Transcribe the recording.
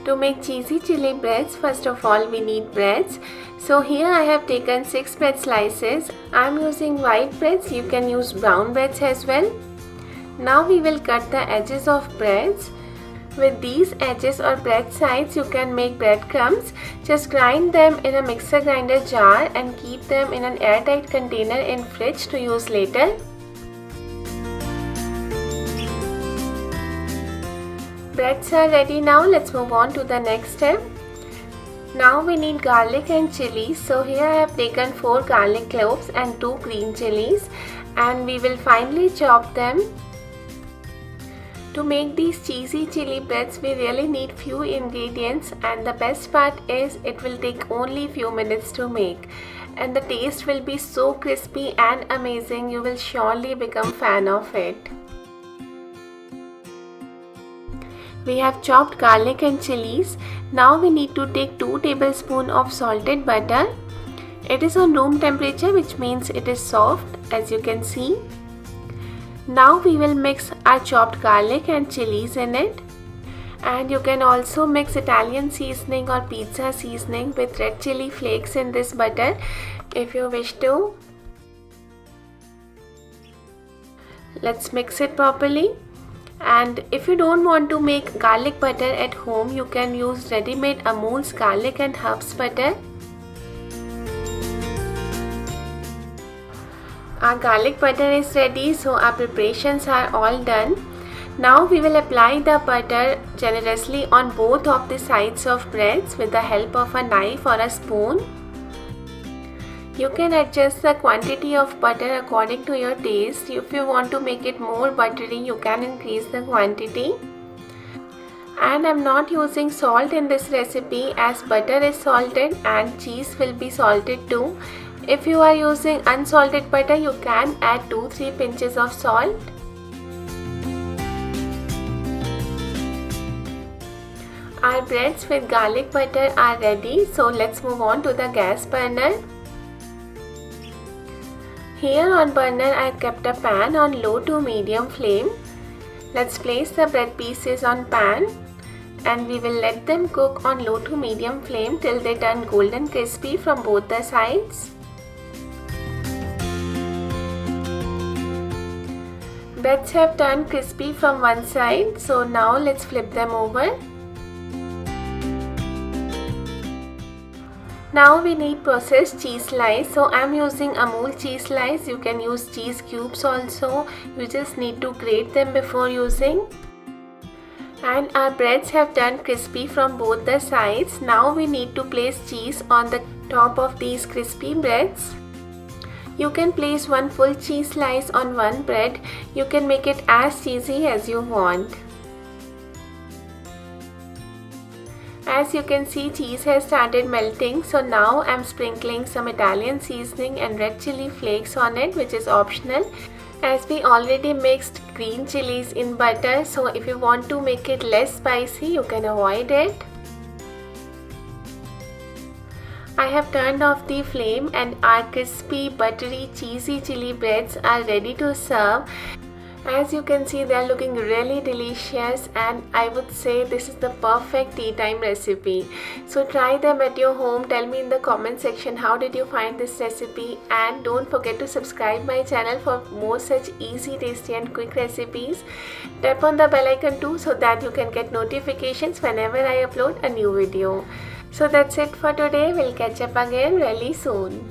To make cheesy chili breads, first of all we need breads. So here I have taken 6 bread slices. I am using white breads, you can use brown breads as well. Now we will cut the edges of breads. With these edges or bread sides you can make breadcrumbs. Just grind them in a mixer grinder jar and keep them in an airtight container in fridge to use later. Breads are ready now. Let's move on to the next step. Now we need garlic and chilies. So here I have taken 4 garlic cloves and 2 green chilies, and we will finely chop them. To make these cheesy chili breads we really need few ingredients, and the best part is it will take only few minutes to make, and the taste will be so crispy and amazing. You will surely become fan of it. We have chopped garlic and chilies. Now we need to take 2 tablespoons of salted butter. It is on room temperature, which means it is soft, as you can see. Now we will mix our chopped garlic and chilies in it. And you can also mix Italian seasoning or pizza seasoning with red chili flakes in this butter if you wish to. Let's mix it properly. And if you don't want to make garlic butter at home, you can use ready-made Amul's garlic and herbs butter. Our garlic butter is ready, so our preparations are all done. Now we will apply the butter generously on both of the sides of breads with the help of a knife or a spoon. You can adjust the quantity of butter according to your taste. If you want to make it more buttery, you can increase the quantity. And I am not using salt in this recipe as butter is salted and cheese will be salted too. If you are using unsalted butter, you can add 2-3 pinches of salt. Our breads with garlic butter are ready, so let's move on to the gas burner. Here on burner I kept a pan on low to medium flame. Let's place the bread pieces on pan and we will let them cook on low to medium flame till they turn golden crispy from both the sides. Breads have turned crispy from one side, so now let's flip them over. Now we need processed cheese slice. So I am using Amul cheese slice. You can use cheese cubes also. You just need to grate them before using. And our breads have turned crispy from both the sides. Now we need to place cheese on the top of these crispy breads. You can place 1 full cheese slice on one bread. You can make it as cheesy as you want. As you can see, cheese has started melting, so now I am sprinkling some Italian seasoning and red chili flakes on it, which is optional, as we already mixed green chilies in butter. So if you want to make it less spicy, you can avoid it. I have turned off the flame and our crispy, buttery, cheesy chili breads are ready to serve. As you can see, they are looking really delicious, and I would say this is the perfect tea time recipe. So try them at your home. Tell me in the comment section how did you find this recipe, and don't forget to subscribe my channel for more such easy, tasty and quick recipes. Tap on the bell icon too so that you can get notifications whenever I upload a new video. So that's it for today. We'll catch up again really soon.